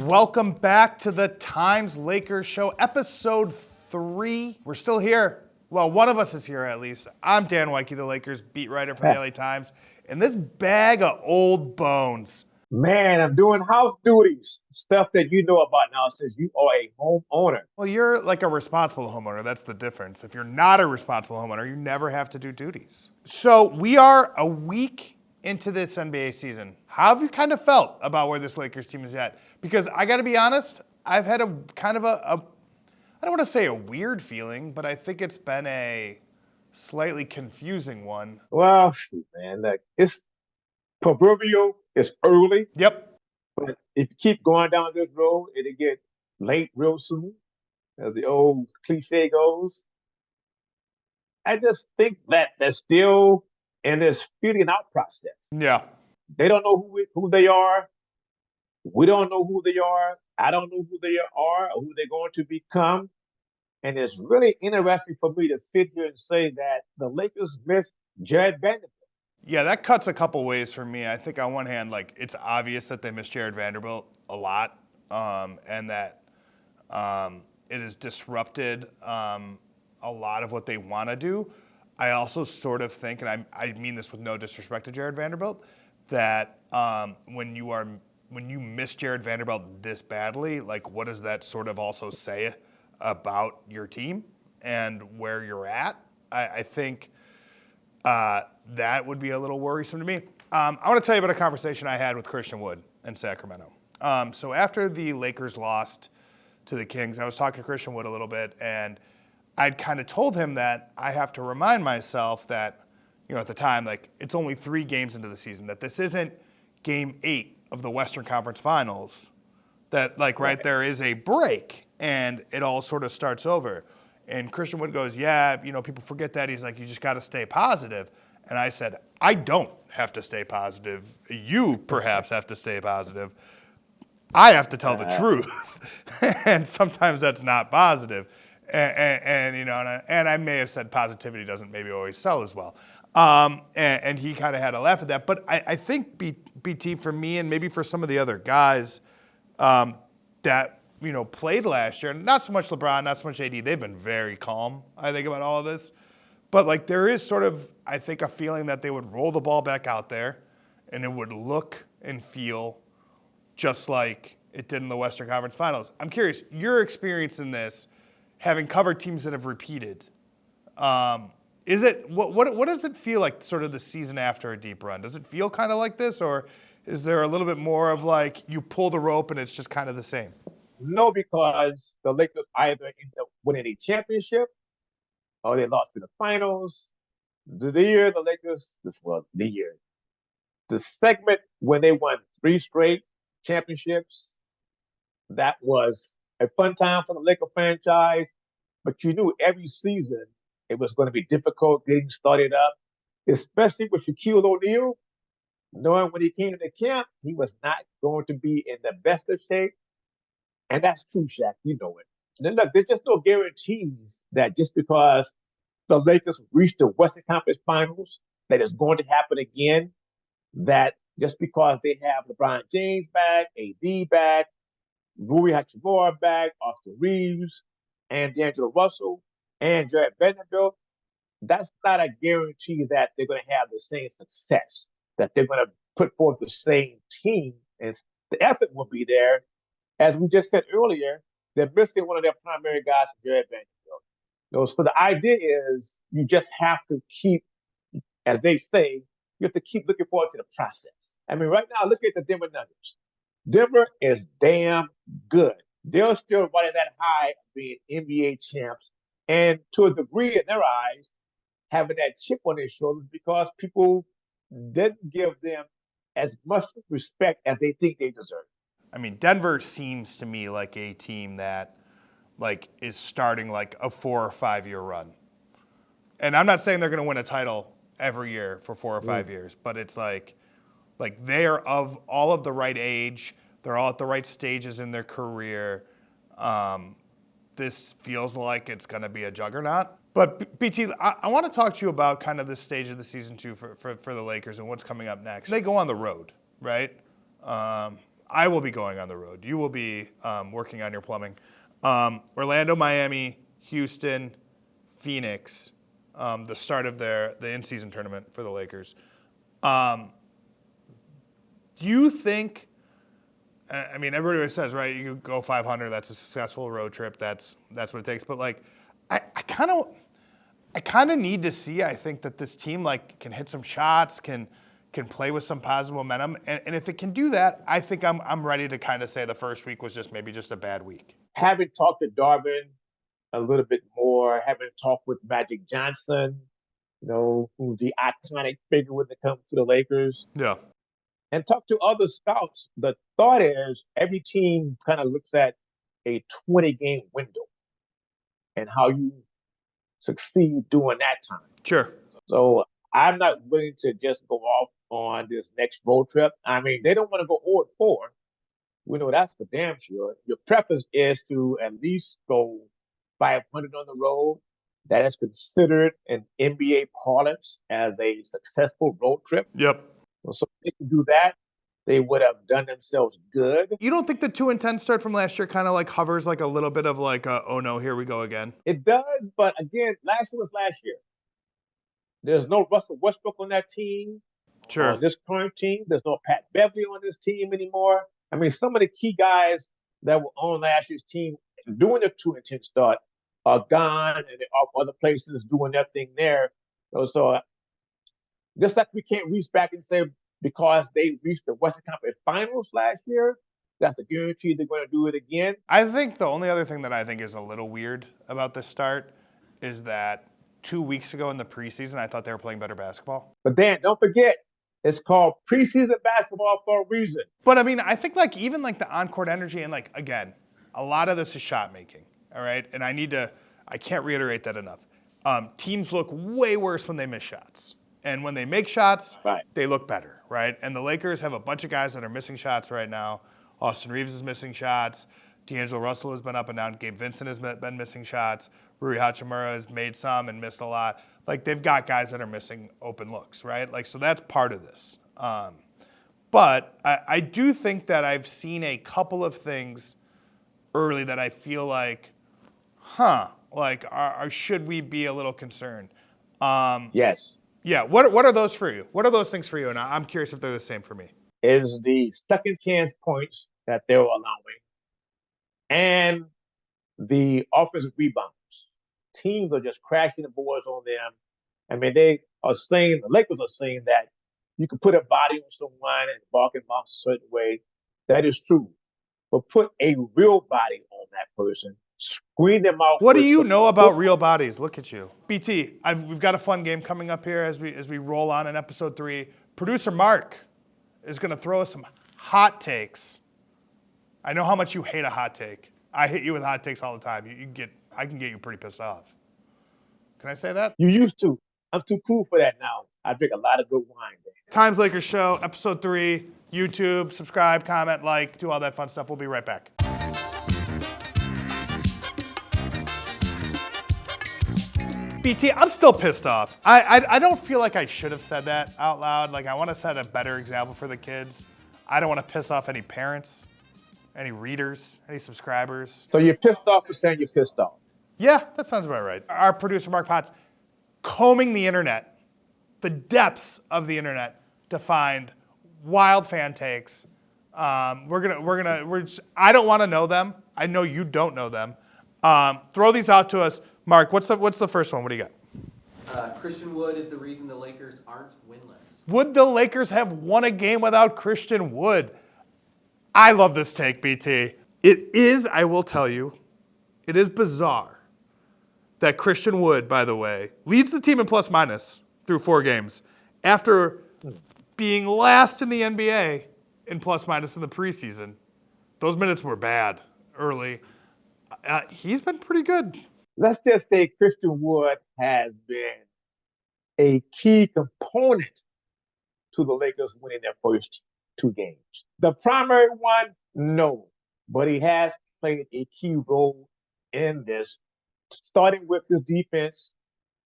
Welcome back to the Times Lakers Show, episode 3. We're still here. Well, one of us is here at least. I'm Dan Woike, the Lakers beat writer for the LA Times, and this bag of old bones. Man, I'm doing house duties, stuff that you know about now since you are a homeowner. Well, you're like a responsible homeowner. That's the difference. If you're not a responsible homeowner, you never have to do duties. So we are a week into this NBA season. How have you kind of felt about where this Lakers team is at? Because I got to be honest, I've had a kind of I don't want to say a weird feeling, but I think it's been a slightly confusing one. Well, shoot, man, look, it's proverbial. It's early. Yep. But if you keep going down this road, it'll get late real soon, as the old cliche goes. I just think that they're still in this figuring out process. Yeah. They don't know who they are. We don't know who they are. I don't know who they are or who they're going to become. And it's really interesting for me to sit here and say that the Lakers missed Jared Vanderbilt. Yeah, that cuts a couple ways for me. I think on one hand, like, it's obvious that they miss Jared Vanderbilt a lot, and that it has disrupted a lot of what they want to do. I also sort of think, and I mean this with no disrespect to Jared Vanderbilt, that when you miss Jared Vanderbilt this badly, like, what does that sort of also say about your team and where you're at? I think that would be a little worrisome to me. I want to tell you about a conversation I had with Christian Wood in Sacramento. So after the Lakers lost to the Kings, I was talking to Christian Wood a little bit, and I'd kind of told him that I have to remind myself that, you know, at the time, like, it's only 3 games into the season, that this isn't game 8 of the Western Conference Finals, that, like, right there is a break and it all sort of starts over. And Christian Wood goes, yeah, you know, people forget that. He's like, you just got to stay positive. And I said, I don't have to stay positive. You perhaps have to stay positive. I have to tell the truth. And sometimes that's not positive. And you know, and I may have said positivity doesn't maybe always sell as well. And he kind of had a laugh at that. But I think BT, for me and maybe for some of the other guys that, you know, played last year, and not so much LeBron, not so much AD, they've been very calm, I think, about all of this. But, like, there is sort of, I think, a feeling that they would roll the ball back out there and it would look and feel just like it did in the Western Conference Finals. I'm curious, your experience in this, having covered teams that have repeated, is it what does it feel like, sort of the season after a deep run? Does it feel kind of like this, or is there a little bit more of like you pull the rope and it's just kind of the same? No, because the Lakers either end up winning a championship or they lost in the finals. The segment when they won 3 straight championships, that was a fun time for the Laker franchise. But you knew every season it was going to be difficult getting started up, especially with Shaquille O'Neal, knowing when he came to camp, he was not going to be in the best of shape. And that's true, Shaq. You know it. And then look, there's just no guarantees that just because the Lakers reached the Western Conference Finals, that it's going to happen again. That just because they have LeBron James back, AD back, Rui Hachimura back, Austin Reeves, and D'Angelo Russell, and Jared Vanderbilt, that's not a guarantee that they're going to have the same success, that they're going to put forth the same team, and the effort will be there. As we just said earlier, they're missing one of their primary guys, Jared Vanderbilt. So the idea is you just have to keep, as they say, you have to keep looking forward to the process. I mean, right now, look at the Denver Nuggets. Denver is damn good. They're still running that high of being NBA champs, and to a degree, in their eyes, having that chip on their shoulders because people didn't give them as much respect as they think they deserve. I mean, Denver seems to me like a team that, like, is starting like a 4 or 5 year run. And I'm not saying they're going to win a title every year for 4 or 5 years, but it's like they are of all of the right age. They're all at the right stages in their career. This feels like it's going to be a juggernaut. But BT, I want to talk to you about kind of this stage of the season too for the Lakers and what's coming up next. They go on the road, right? I will be going on the road. You will be working on your plumbing. Orlando, Miami, Houston, Phoenix, the start of the in-season tournament for the Lakers. Do you think, I mean, everybody always says, right, you go 500, that's a successful road trip, that's what it takes. But, like, I kind of need to see, I think, that this team, like, can hit some shots, can play with some positive momentum. And if it can do that, I think I'm ready to kind of say the first week was maybe just a bad week. Having talked to Darvin a little bit more, having talked with Magic Johnson, who's the iconic figure when it comes to the Lakers, Yeah. and talk to other scouts, the thought is every team kind of looks at a 20-game window and how you succeed during that time. Sure. So I'm not willing to just go off on this next road trip. I mean, they don't want to go 0-4. We know that's for damn sure. Your preference is to at least go 500 on the road. That is considered in NBA parlance as a successful road trip. Yep. So if they can do that, they would have done themselves good. You don't think the 2-10 start from last year kind of like hovers like a little bit of like, oh no, here we go again? It does, but again, last year was last year. There's no Russell Westbrook on that team. Sure. On this current team, there's no Pat Beverly on this team anymore. I mean, some of the key guys that were on last year's team doing the 2-10 start are gone, and they are other places doing their thing there. So just like we can't reach back and say because they reached the Western Conference Finals last year, that's a guarantee they're going to do it again. I think the only other thing that I think is a little weird about this start is that 2 weeks ago in the preseason, I thought they were playing better basketball. But Dan, don't forget, it's called preseason basketball for a reason. But I mean, I think like even like the on-court energy and like, again, a lot of this is shot making, all right? And I can't reiterate that enough. Teams look way worse when they miss shots. And when they make shots, right, they look better, right? And the Lakers have a bunch of guys that are missing shots right now. Austin Reeves is missing shots. D'Angelo Russell has been up and down. Gabe Vincent has been missing shots. Rui Hachimura has made some and missed a lot. Like, they've got guys that are missing open looks, right? Like, so that's part of this. But I do think that I've seen a couple of things early that I feel like, should we be a little concerned? Yes. Yeah, what are those for you? What are those things for you? And I'm curious if they're the same for me. Is the second chance points that they were allowing and the offensive rebounds. Teams are just crashing the boards on them. I mean, the Lakers are saying that you can put a body on someone and bark and bounce a certain way. That is true. But put a real body on that person. Screen them out. What do you know about real bodies? Look at you. BT, we've got a fun game coming up here as we roll on in episode 3. Producer Mark is going to throw us some hot takes. I know how much you hate a hot take. I hit you with hot takes all the time. I can get you pretty pissed off. Can I say that? You used to. I'm too cool for that now. I drink a lot of good wine. Times Lakers Show, episode 3, YouTube, subscribe, comment, like, do all that fun stuff. We'll be right back. BT, I'm still pissed off. I don't feel like I should have said that out loud. Like, I want to set a better example for the kids. I don't want to piss off any parents, any readers, any subscribers. So you're pissed off for saying you're pissed off? Yeah, that sounds about right. Our producer, Mark Potts, combing the internet, the depths of the internet, to find wild fan takes. I don't want to know them. I know you don't know them. Throw these out to us. Mark, what's the first one? What do you got? Christian Wood is the reason the Lakers aren't winless. Would the Lakers have won a game without Christian Wood? I love this take, BT. It is, I will tell you, it is bizarre that Christian Wood, by the way, leads the team in plus minus through 4 games after being last in the NBA in plus minus in the preseason. Those minutes were bad early. He's been pretty good. Let's just say Christian Wood has been a key component to the Lakers winning their first 2 games. The primary one, no, but he has played a key role in this, starting with his defense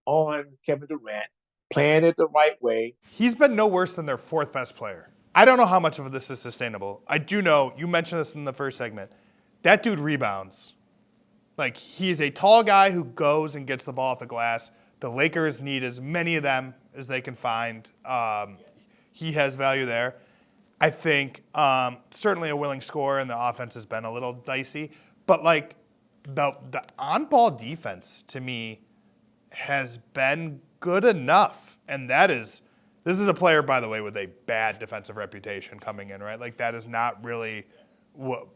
on Kevin Durant, playing it the right way. He's been no worse than their 4th best player. I don't know how much of this is sustainable. I do know, you mentioned this in the first segment, that dude rebounds. Like, he is a tall guy who goes and gets the ball off the glass. The Lakers need as many of them as they can find. He has value there. I think certainly a willing scorer, and the offense has been a little dicey. But, like, the on-ball defense, to me, has been good enough. And this is a player, by the way, with a bad defensive reputation coming in, right? Like, that is not really what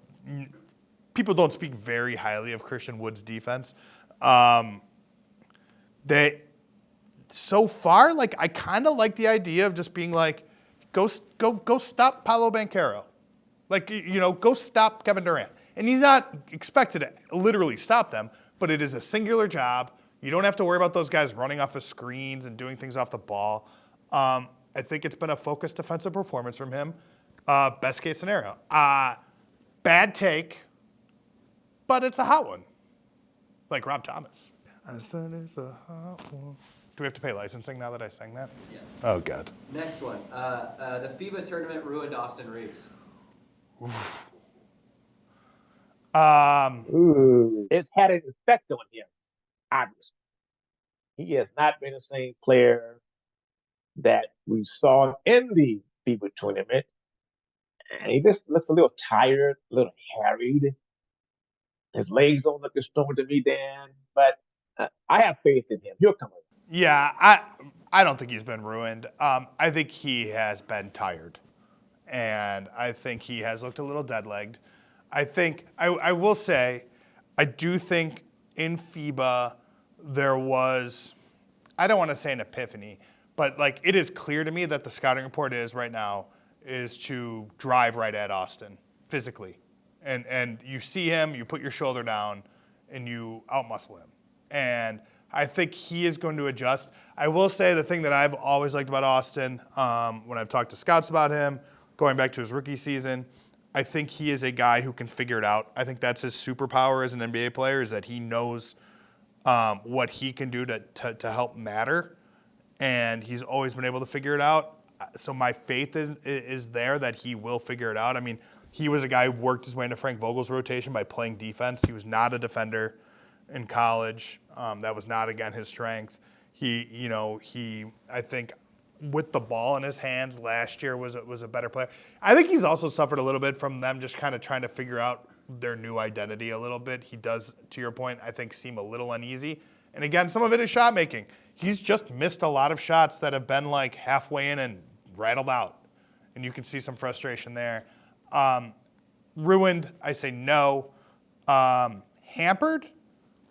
people don't speak very highly of Christian Wood's defense. So far, like, I kind of like the idea of just being like, go stop Paolo Banchero. Like, go stop Kevin Durant. And he's not expected to literally stop them, but it is a singular job. You don't have to worry about those guys running off of screens and doing things off the ball. I think it's been a focused defensive performance from him. Best case scenario. Bad take, but it's a hot one. Like Rob Thomas. I said it's a hot one. Do we have to pay licensing now that I sang that? Yeah. Oh, God. Next one. The FIBA tournament ruined Austin Reeves. It's had an effect on him, obviously. He has not been the same player that we saw in the FIBA tournament. And he just looks a little tired, a little harried. His legs don't look as strong to me, Dan. But I have faith in him. He'll come around. Yeah, I don't think he's been ruined. I think he has been tired. And I think he has looked a little dead-legged. I will say, I do think in FIBA there was, I don't want to say an epiphany, but like it is clear to me that the scouting report right now is to drive right at Austin physically. And you see him, you put your shoulder down, and you outmuscle him. And I think he is going to adjust. I will say the thing that I've always liked about Austin, when I've talked to scouts about him, going back to his rookie season, I think he is a guy who can figure it out. I think that's his superpower as an NBA player, is that he knows what he can do to help matter. And he's always been able to figure it out. So my faith is there that he will figure it out. I mean, he was a guy who worked his way into Frank Vogel's rotation by playing defense. He was not a defender in college. That was not, again, his strength. I think with the ball in his hands last year was a better player. I think he's also suffered a little bit from them just kind of trying to figure out their new identity a little bit. He does, to your point, I think seem a little uneasy. And again, some of it is shot making. He's just missed a lot of shots that have been like halfway in and rattled out. And you can see some frustration there. Ruined, I say no. Hampered,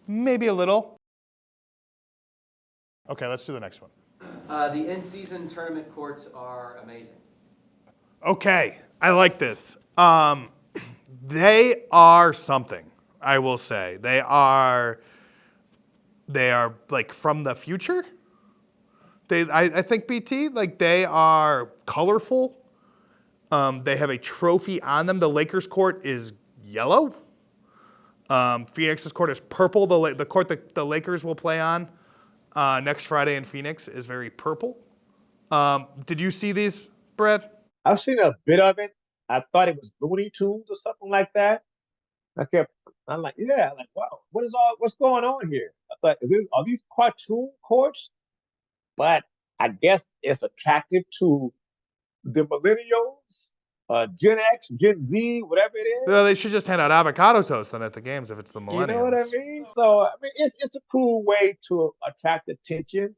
maybe a little. Okay, let's do the next one. The in-season tournament courts are amazing. Okay, I like this. They are something, I will say. They are like from the future. I think, BT, like they are colorful. They have a trophy on them. The Lakers court is yellow. Phoenix's court is purple. The court that the Lakers will play on next Friday in Phoenix is very purple. Did you see these, Brad? I've seen a bit of it. I thought it was Looney Tunes or something like that. I'm like, wow, what's going on here? I thought, are these cartoon courts? But I guess it's attractive to the millennials, Gen X, Gen Z, whatever it is. So they should just hand out avocado toast then at the games if it's the millennials. You know what I mean? So I mean, it's a cool way to attract attention.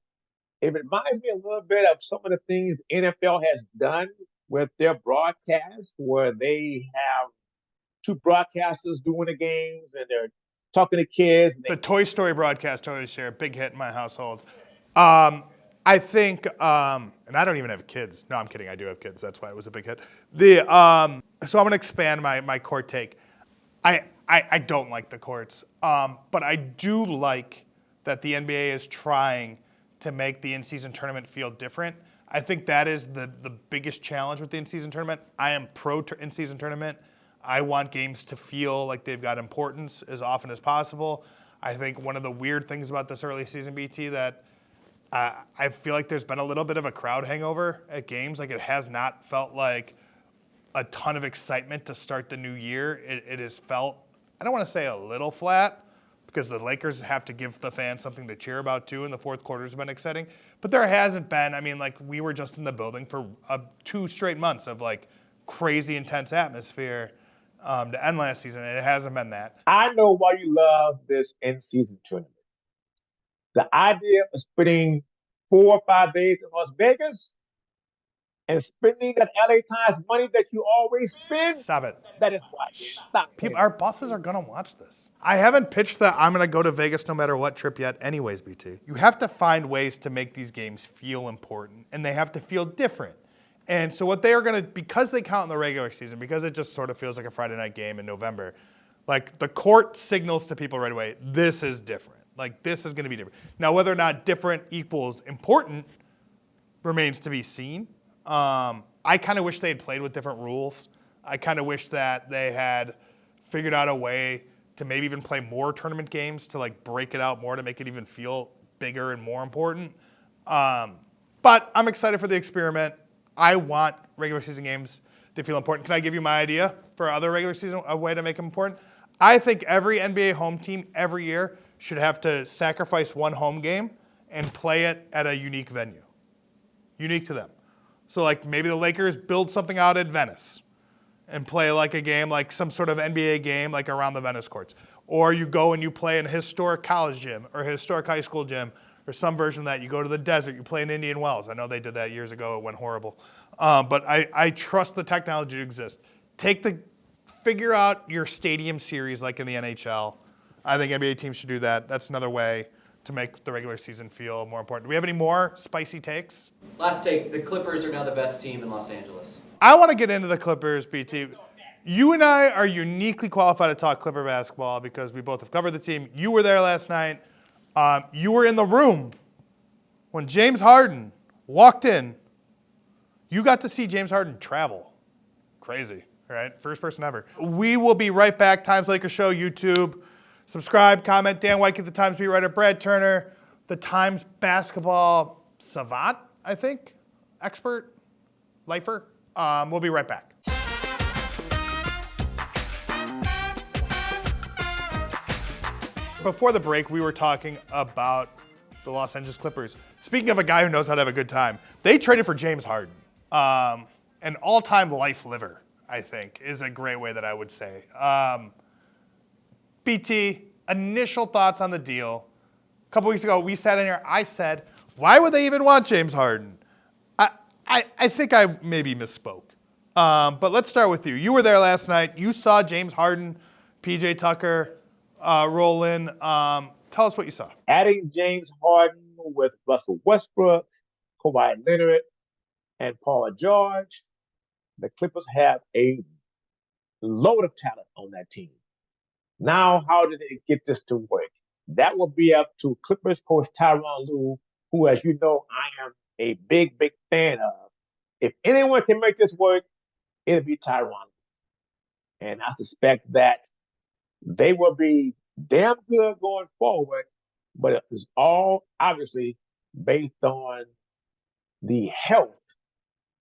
It reminds me a little bit of some of the things NFL has done with their broadcast, where they have two broadcasters doing the games and they're talking to kids. The Toy Story broadcast always share a big hit in my household. I think, and I don't even have kids. No, I'm kidding. I do have kids. That's why it was a big hit. So I'm going to expand my court take. I don't like the courts, but I do like that the NBA is trying to make the in-season tournament feel different. I think that is the biggest challenge with the in-season tournament. I am pro in-season tournament. I want games to feel like they've got importance as often as possible. I think one of the weird things about this early season, BT, that I feel like there's been a little bit of a crowd hangover at games. Like, it has not felt like a ton of excitement to start the new year. It has felt, I don't want to say a little flat, because the Lakers have to give the fans something to cheer about too, and the fourth quarter has been exciting. But there hasn't been, I mean, like, we were just in the building for 2 straight months of like crazy intense atmosphere to end last season, and it hasn't been that. I know why you love this in-season tournament. The idea of spending 4 or 5 days in Las Vegas and spending that LA Times money that you always spend, Stop it. that is why. Stop. People, our bosses are gonna watch this. I haven't pitched the I'm gonna go to Vegas no matter what trip yet anyways, BT. You have to find ways to make these games feel important, and they have to feel different. And so what they are gonna, because they count in the regular season, because it just sort of feels like a Friday night game in November, like the court signals to people right away, this is different. Like, this is gonna be different. Now, whether or not different equals important remains to be seen. I kind of wish they had played with different rules. I kind of wish that they had figured out a way to maybe even play more tournament games to like break it out more to make it even feel bigger and more important. But I'm excited for the experiment. I want regular season games to feel important. Can I give you my idea for other regular season, a way to make them important? I think every NBA home team every year should have to sacrifice one home game and play it at a unique venue, unique to them. So like maybe the Lakers build something out at Venice and play like a game, like some sort of NBA game, like around the Venice courts. Or you go and you play in a historic college gym or a historic high school gym or some version of that. You go to the desert, you play in Indian Wells. I know they did that years ago, it went horrible. But I trust the technology to exist. Figure out your stadium series like in the NHL. I think NBA teams should do that. That's another way to make the regular season feel more important. Do we have any more spicy takes? Last take, the Clippers are now the best team in Los Angeles. I want to get into the Clippers, BT. You and I are uniquely qualified to talk Clipper basketball because we both have covered the team. You were there last night. You were in the room when James Harden walked in. You got to see James Harden travel. Crazy, right? First person ever. We will be right back. Times Lakers Show, YouTube. Subscribe, comment. Dan Woike at the Times beat writer. Brad Turner, the Times basketball savant, I think. Expert, lifer. We'll be right back. Before the break, we were talking about the Los Angeles Clippers. Speaking of a guy who knows how to have a good time, they traded for James Harden. An all-time life liver, I think, is a great way that I would say. BT, initial thoughts on the deal. A couple weeks ago, we sat in here. I said, why would they even want James Harden? I think I maybe misspoke. But let's start with you. You were there last night. You saw James Harden, PJ Tucker roll in. Tell us what you saw. Adding James Harden with Russell Westbrook, Kawhi Leonard, and Paul George, the Clippers have a load of talent on that team. Now, how did they get this to work? That will be up to Clippers coach Tyronn Lue, who, as you know, I am a big fan of. If anyone can make this work, it'll be Tyronn Lue. And I suspect that they will be damn good going forward, but it's all obviously based on the health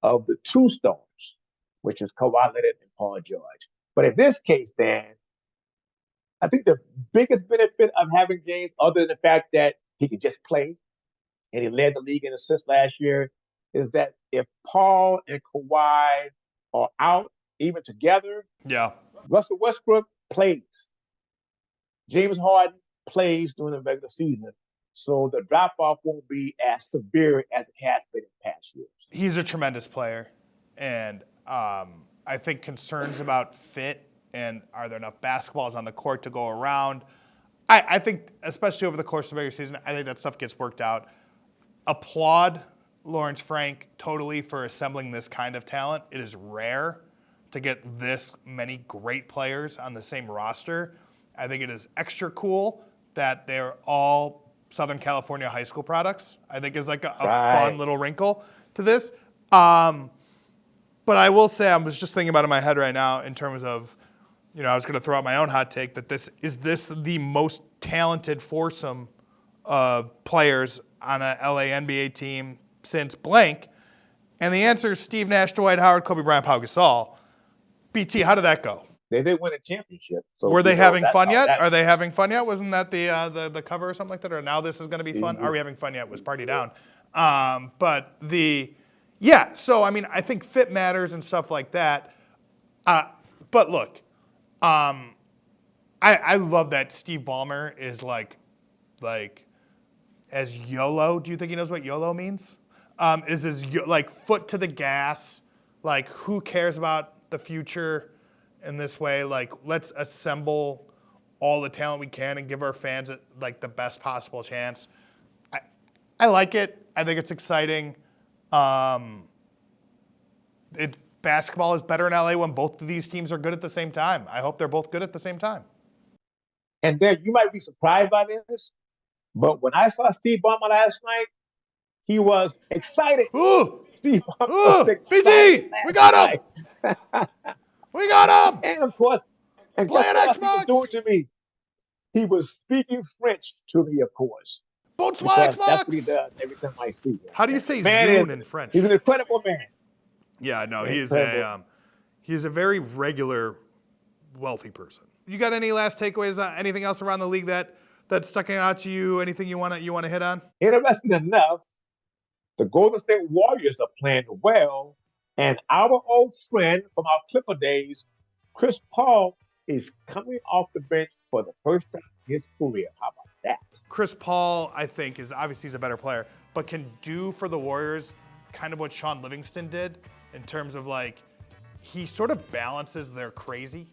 of the two stars, which is Kawhi Leonard and Paul George. But in this case, Dan, I think the biggest benefit of having James, other than the fact that he could just play and he led the league in assists last year, is that if Paul and Kawhi are out, even together, Russell Westbrook plays. James Harden plays during the regular season. So the drop-off won't be as severe as it has been in past years. He's a tremendous player. And I think concerns about fit and are there enough basketballs on the court to go around, I think, especially over the course of the regular season, I think that stuff gets worked out. Applaud Lawrence Frank totally for assembling this kind of talent. It is rare to get this many great players on the same roster. I think it is extra cool that they're all Southern California high school products. I think is like a fun little wrinkle to this. But I will say, I was just thinking about it in my head right now in terms of, I was going to throw out my own hot take that is this the most talented foursome of players on a LA NBA team since blank? And the answer is Steve Nash, Dwight Howard, Kobe Bryant, Pau Gasol. BT, how did that go? They did win a championship. So Were they having fun yet? That, Are they having fun yet? Wasn't that the cover or something like that? Or now this is going to be fun? Are we having fun yet? Was Party Down. So I mean, I think fit matters and stuff like that. But look, I love that Steve Ballmer is like as YOLO. Do you think he knows what YOLO means? Is his like foot to the gas? Like, who cares about the future in this way? Like, let's assemble all the talent we can and give our fans like the best possible chance. I like it. I think it's exciting. Basketball is better in LA when both of these teams are good at the same time. I hope they're both good at the same time. And then you might be surprised by this, but when I saw Steve Ballmer last night, he was excited. Ooh, Steve Ballmer was excited. BT, we got him. We got him. And of course, and Play guess an what he was Xbox. doing to me? He was speaking French to me, of course. Bonsoir, Because Xbox. that's what he does every time I see him. How do you say Man Zune is- in French? He's an incredible man. Yeah, no, Incredible. he's a very regular, wealthy person. You got any last takeaways? Anything else around the league that's sticking out to you? Anything you want to hit on? Interesting enough, the Golden State Warriors are playing well, and our old friend from our Clipper days, Chris Paul, is coming off the bench for the first time in his career. How about that? Chris Paul, I think, is obviously he's a better player, but can do for the Warriors kind of what Sean Livingston did in terms of like, he sort of balances their crazy,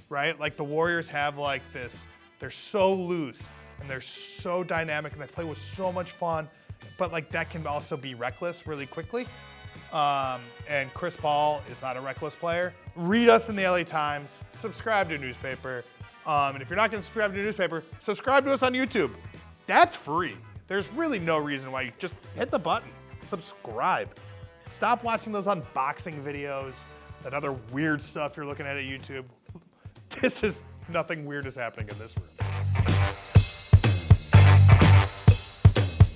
right? Like the Warriors have like this, they're so loose and they're so dynamic and they play with so much fun, but like that can also be reckless really quickly. And Chris Paul is not a reckless player. Read us in the LA Times, subscribe to a newspaper. And if you're not gonna subscribe to a newspaper, subscribe to us on YouTube. That's free. There's really no reason why you just hit the button, subscribe. Stop watching those unboxing videos, that other weird stuff you're looking at YouTube. Nothing weird is happening in this room.